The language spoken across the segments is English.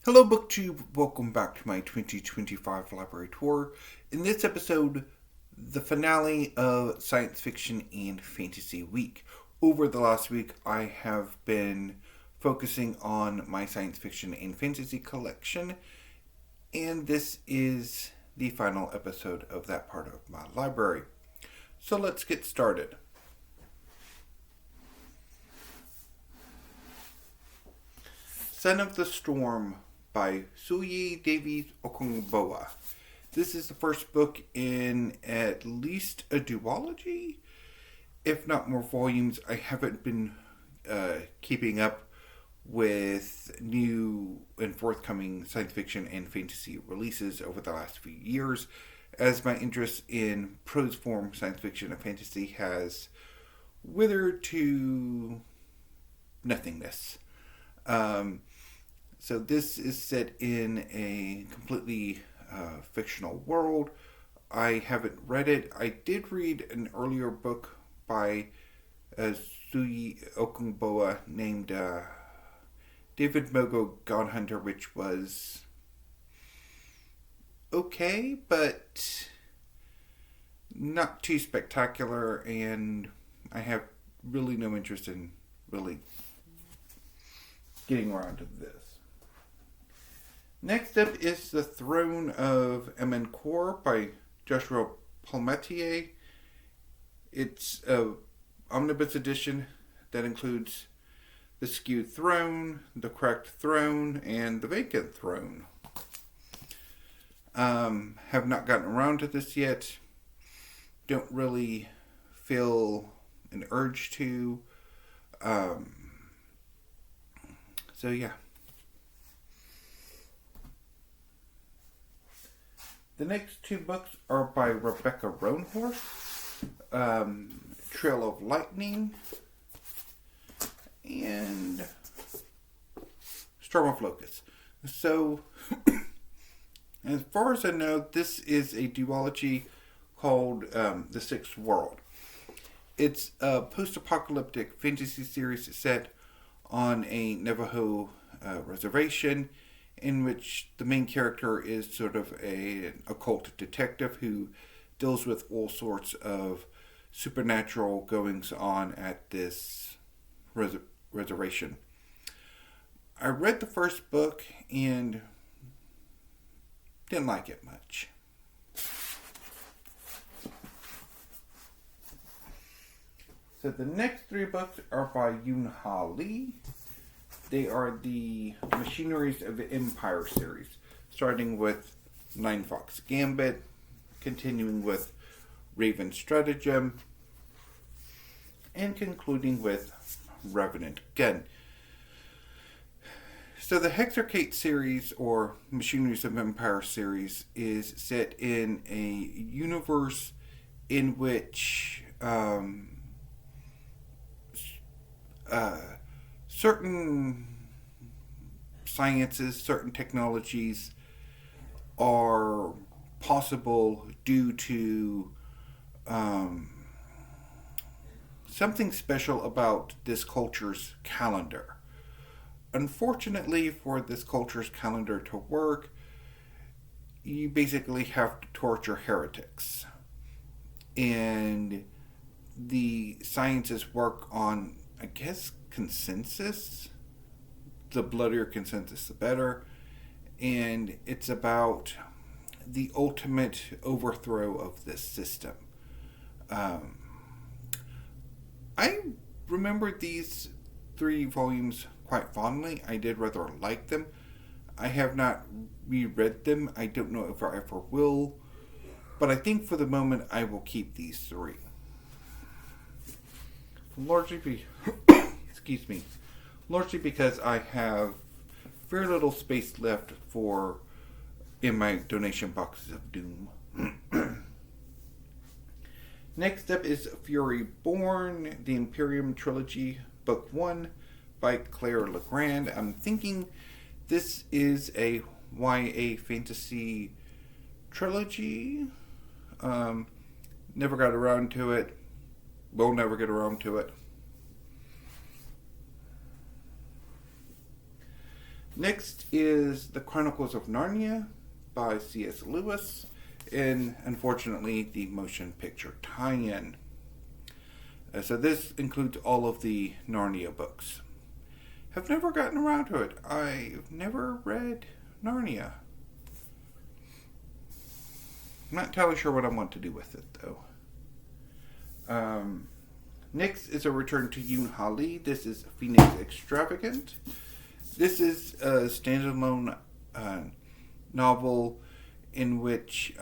Hello, BookTube. Welcome back to my 2025 library tour. In this episode, the finale of Science Fiction and Fantasy Week. Over the last week, I have been focusing on my science fiction and fantasy collection, and this is the final episode of that part of my library. So let's get started. Son of the Storm by Suyi Davies Okungboa. This is the first book in at least a duology, if not more volumes. I haven't been keeping up with new and forthcoming science fiction and fantasy releases over the last few years, as my interest in prose form science fiction and fantasy has withered to nothingness. Um, so this is set in a completely fictional world. I haven't read it. I did read an earlier book by Suyi Okungboa named David Mogo God Hunter, which was okay, but not too spectacular, and I have really no interest in really getting around to this. Next up is The Throne of Amenkor by Joshua Palmetier. It's a omnibus edition that includes The Skewed Throne, The Cracked Throne, and The Vacant Throne. Have not gotten around to this yet. Don't really feel an urge to. So yeah. The next two books are by Rebecca Roanhorse, Trail of Lightning, and Storm of Locusts. So, as far as I know, this is a duology called The Sixth World. It's a post-apocalyptic fantasy series set on a Navajo reservation, in which the main character is sort of an occult detective who deals with all sorts of supernatural goings on at this reservation. I read the first book and didn't like it much. So the next three books are by Yoon Ha Lee. They are the Machineries of the Empire series, starting with Nine Fox Gambit, continuing with Raven Stratagem, and concluding with Revenant Gun. So the Hexarchate series, or Machineries of Empire series, is set in a universe in which certain sciences, certain technologies are possible due to something special about this culture's calendar. Unfortunately, for this culture's calendar to work, you basically have to torture heretics. And the sciences work on, I guess, consensus. The bloodier consensus, the better. And it's about the ultimate overthrow of this system. I remember these three volumes quite fondly. I did rather like them. I have not reread them. I don't know if I ever will. But I think for the moment I will keep these three. Largely excuse me. Largely because I have very little space left for in my donation boxes of doom. Next up is Fury Born, the Imperium Trilogy, Book 1 by Claire Legrand. I'm thinking this is a YA fantasy trilogy. Never got around to it. Will never get around to it. Next is The Chronicles of Narnia by C.S. Lewis, and unfortunately the motion picture tie-in. So this includes all of the Narnia books. Have never gotten around to it. I've never read Narnia. I'm not entirely sure what I want to do with it, though. Next is a return to Yoon Ha Lee. This is Phoenix Extravagant. This is a standalone novel in which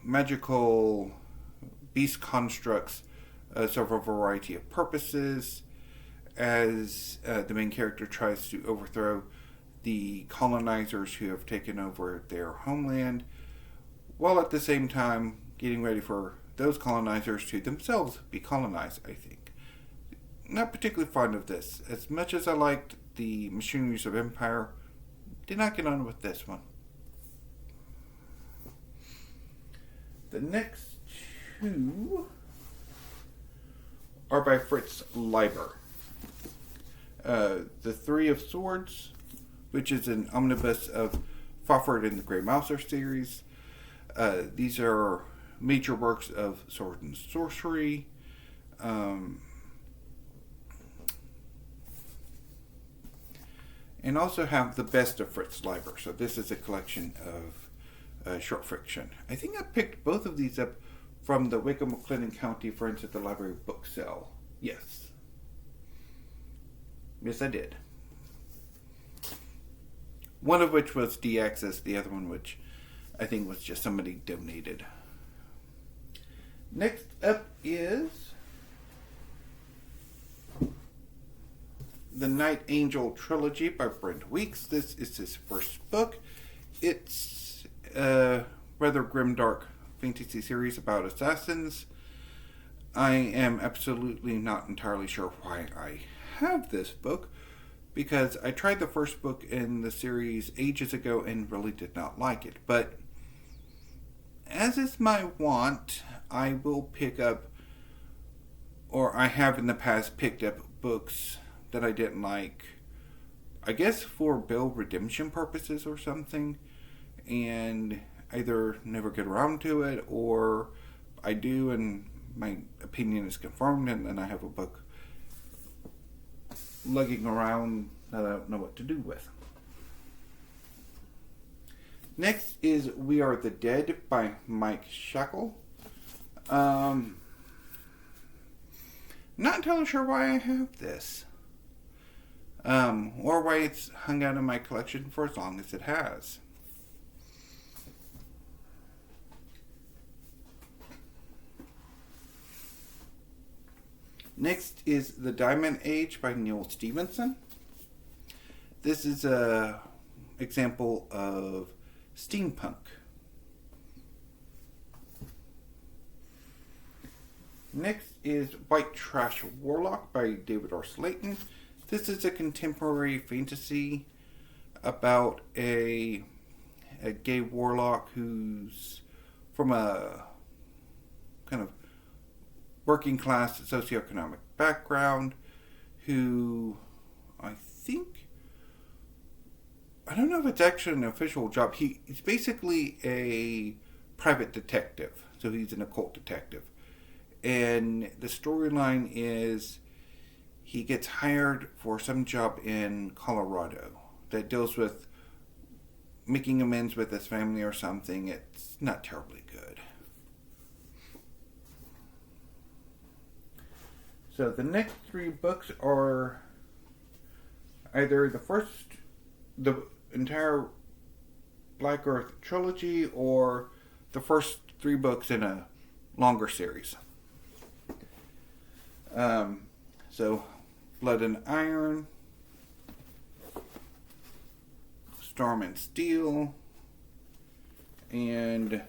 magical beast constructs serve a variety of purposes as the main character tries to overthrow the colonizers who have taken over their homeland, while at the same time getting ready for those colonizers to themselves be colonized, I think. Not particularly fond of this. As much as I liked the Machineries of Empire, did not get on with this one. The next two are by Fritz Leiber. The Three of Swords, which is an omnibus of Fafhrd and the Grey Mouser series. These are major works of sword and sorcery. And also have the best of Fritz Leiber. So this is a collection of short fiction. I think I picked both of these up from the Waco McLennan County Friends at the Library book sale. Yes. Yes, I did. One of which was D-Access, the other one which I think was just somebody donated. Next up is the Night Angel Trilogy by Brent Weeks. This is his first book. It's a rather grimdark fantasy series about assassins. I am absolutely not entirely sure why I have this book, because I tried the first book in the series ages ago and really did not like it. But as is my wont, I will pick up, or I have in the past picked up books that I didn't like, I guess for bill redemption purposes or something, and either never get around to it, or I do and my opinion is confirmed, and then I have a book lugging around that I don't know what to do with. Next is We Are the Dead by Mike Shackle. Not entirely sure why I have this. Or why it's hung out in my collection for as long as it has. Next is The Diamond Age by Neal Stephenson. This is a example of steampunk. Next is White Trash Warlock by David R. Slayton. This is a contemporary fantasy about a gay warlock who's from a kind of working class socioeconomic background, who I don't know if it's actually an official job. He's basically a private detective, so he's an occult detective. And the storyline is he gets hired for some job in Colorado that deals with making amends with his family or something. It's not terribly good. So the next three books are either the entire Black Earth trilogy, or the first three books in a longer series. So Blood and Iron, Storm and Steel, and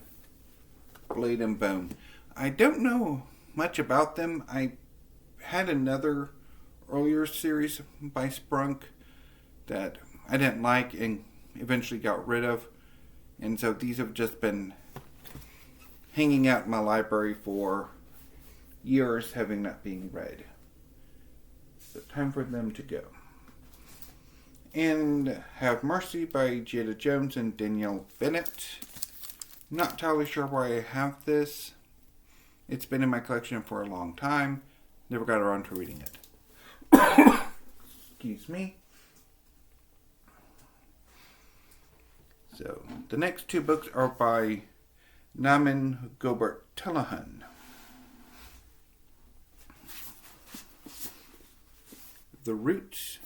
Blade and Bone. I don't know much about them. I had another earlier series by Sprunk that I didn't like and eventually got rid of, and so these have just been hanging out in my library for years, having not been read. So time for them to go. And Have Mercy by Jada Jones and Danielle Bennett. Not entirely sure why I have this. It's been in my collection for a long time. Never got around to reading it. Excuse me. So, the next two books are by Naman Gobert Tellahan. The Roots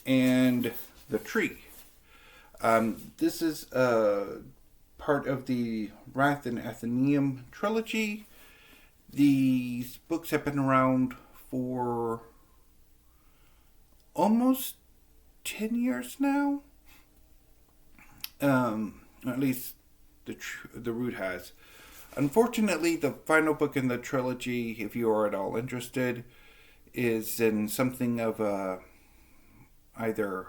and The Tree. This is part of the Wrath and Athenaeum trilogy. These books have been around for almost 10 years now. At least the Root has. Unfortunately, the final book in the trilogy, if you are at all interested, is in something of a either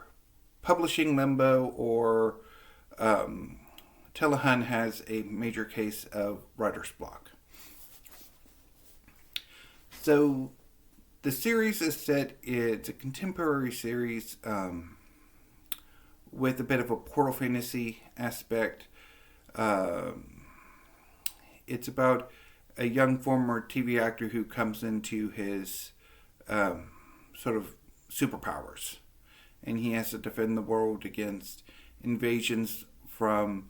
publishing limbo or Tellahan has a major case of writer's block. So the series is set, it's a contemporary series with a bit of a portal fantasy aspect. It's about a young former TV actor who comes into his sort of superpowers, and he has to defend the world against invasions from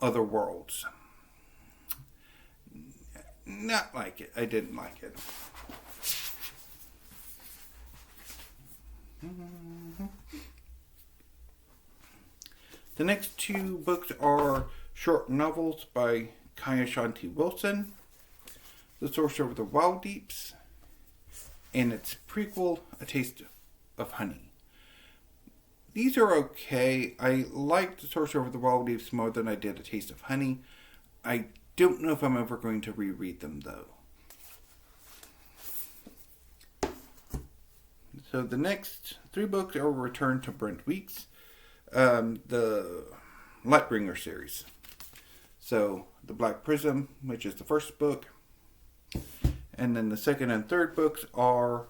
other worlds. Not like it. I didn't like it. The next two books are short novels by Kaya Shanti Wilson. The Sorcerer of the Wild Deeps and its prequel, A Taste of Honey. These are okay. I liked The Sorcerer of the Wild Deeps more than I did A Taste of Honey. I don't know if I'm ever going to reread them, though. So the next three books are Return to Brent Weeks, the Lightbringer series. So The Black Prism, which is the first book, and then the second and third books are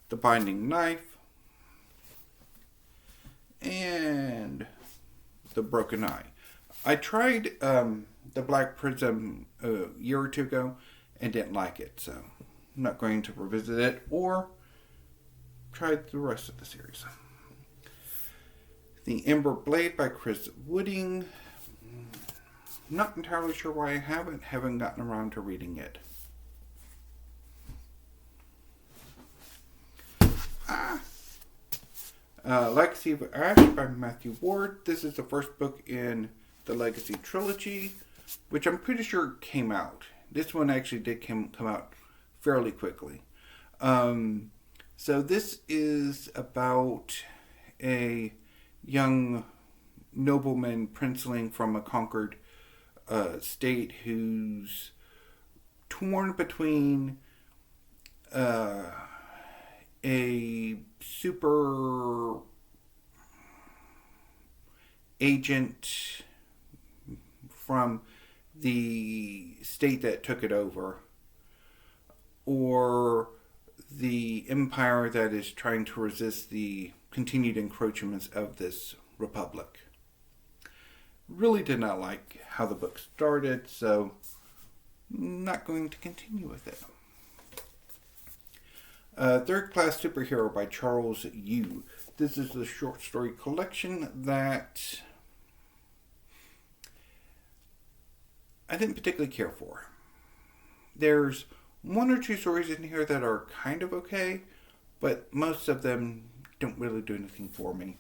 The Binding Knife and The Broken Eye. I tried The Black Prism a year or two ago and didn't like it, so I'm not going to revisit it or try the rest of the series. The Ember Blade by Chris Wooding. Not entirely sure why I haven't gotten around to reading it. Legacy of Ash by Matthew Ward. This is the first book in the Legacy trilogy, which I'm pretty sure came out. This one actually did come out fairly quickly. So this is about a young nobleman princeling from a conquered state who's torn between a super agent from the state that took it over, or the empire that is trying to resist the continued encroachments of this republic. Really did not like how the book started, so not going to continue with it. Third Class Superhero by Charles Yu. This is a short story collection that I didn't particularly care for. There's one or two stories in here that are kind of okay, but most of them don't really do anything for me.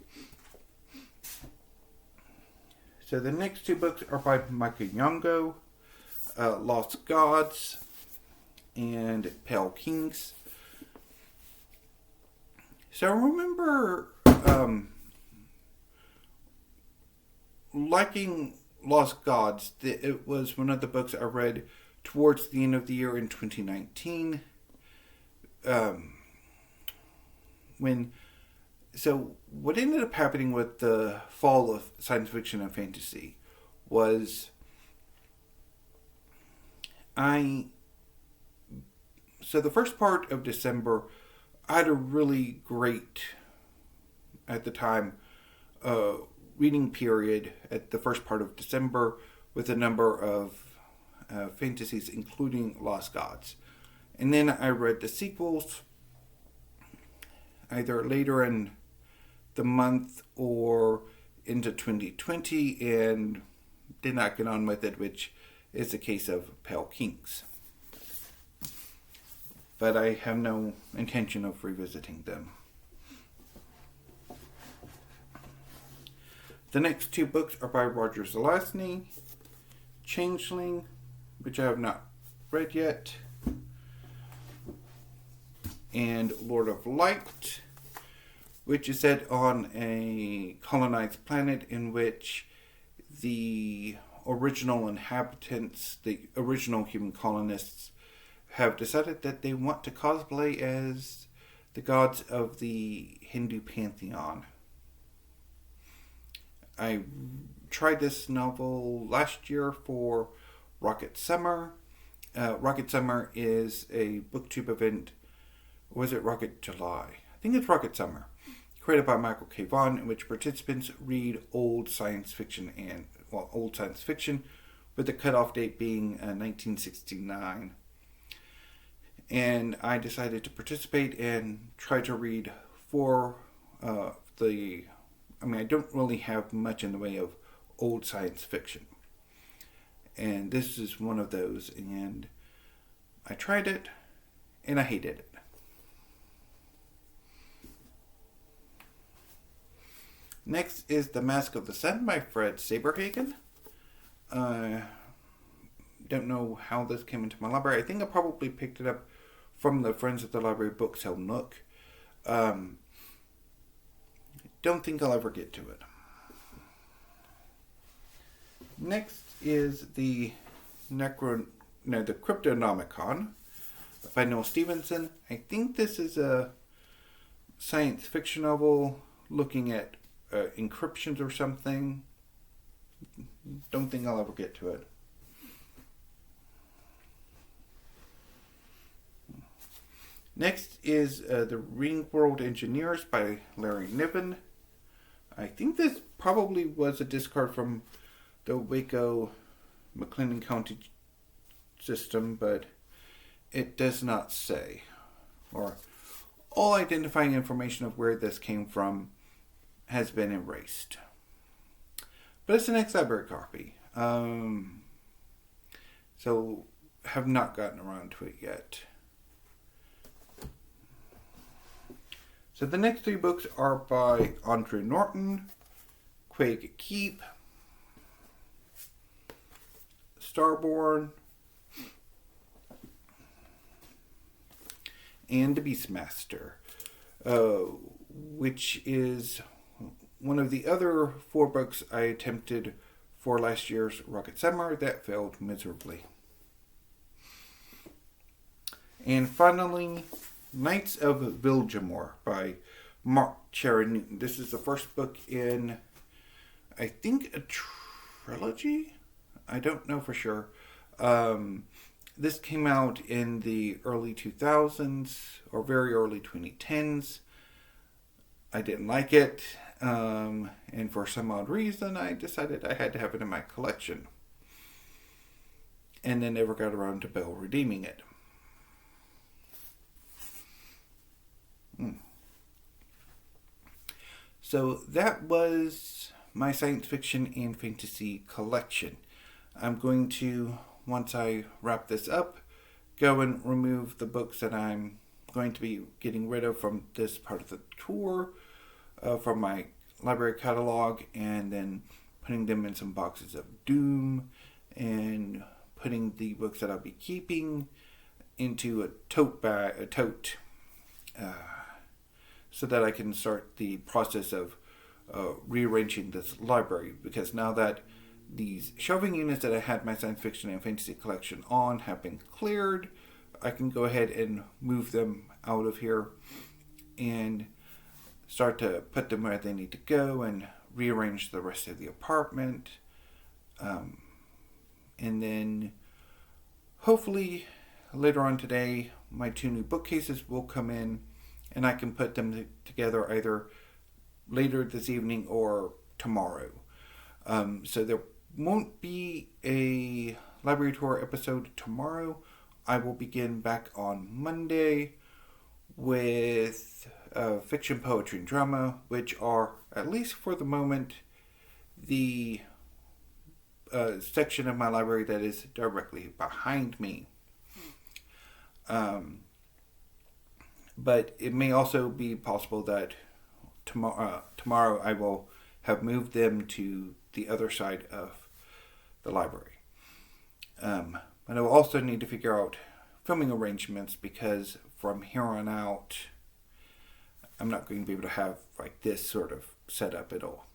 So the next two books are by Micah Nyong'o, Lost Gods and Pale Kings. So I remember liking Lost Gods. It was one of the books I read towards the end of the year in 2019. So what ended up happening with the fall of science fiction and fantasy was so the first part of December I had a really great at the time, reading period at the first part of December with a number of fantasies, including Lost Gods. And then I read the sequels either later in the month or into 2020 and did not get on with it, which is a case of Pale Kings. But I have no intention of revisiting them. The next two books are by Roger Zelazny, Changeling, which I have not read yet, and Lord of Light, which is set on a colonized planet in which the original inhabitants, the original human colonists, have decided that they want to cosplay as the gods of the Hindu pantheon. I tried this novel last year for Rocket Summer. Rocket Summer is a booktube event. Or was it Rocket July? I think it's Rocket Summer, created by Michael K. Vaughan, in which participants read old science fiction with the cutoff date being 1969. And I decided to participate and try to read I don't really have much in the way of old science fiction. And this is one of those. And I tried it, and I hated it. Next is The Mask of the Sun by Fred Saberhagen. Don't know how this came into my library. I think I probably picked it up from the Friends of the Library Book Sale Nook. Don't think I'll ever get to it. Next is the Cryptonomicon by Noel Stevenson. I think this is a science fiction novel looking at encryptions or something. Don't think I'll ever get to it. Next is The Ringworld Engineers by Larry Niven. I think this probably was a discard from the Waco McLennan County system, but it does not say. Or all identifying information of where this came from has been erased. But it's an ex-library copy. So have not gotten around to it yet. So the next three books are by Andre Norton, Quake Keep, Starborn, and The Beastmaster, which is one of the other four books I attempted for last year's Rocket Summer that failed miserably. And finally, Knights of Vilgemore by Mark Sharon Newton. This is the first book in, I think, a trilogy? I don't know for sure. This came out in the early 2000s or very early 2010s. I didn't like it, and for some odd reason I decided I had to have it in my collection. And then never got around to Bell redeeming it. So that was my science fiction and fantasy collection. I'm going to, once I wrap this up, go and remove the books that I'm going to be getting rid of from this part of the tour, from my library catalog, and then putting them in some boxes of doom, and putting the books that I'll be keeping into a tote bag, so that I can start the process of rearranging this library, because now that these shelving units that I had my science fiction and fantasy collection on have been cleared, I can go ahead and move them out of here and start to put them where they need to go and rearrange the rest of the apartment. And then hopefully later on today, my two new bookcases will come in and I can put them together either later this evening or tomorrow. So there won't be a library tour episode tomorrow. I will begin back on Monday with fiction, poetry, and drama, which are, at least for the moment, the section of my library that is directly behind me. But it may also be possible that tomorrow I will have moved them to the other side of the library. But I will also need to figure out filming arrangements, because from here on out I'm not going to be able to have like this sort of setup. It'll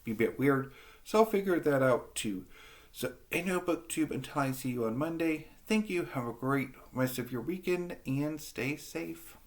be a bit weird. So I'll figure that out too. So, ain't no booktube until I see you on Monday. Thank you. Have a great rest of your weekend and stay safe.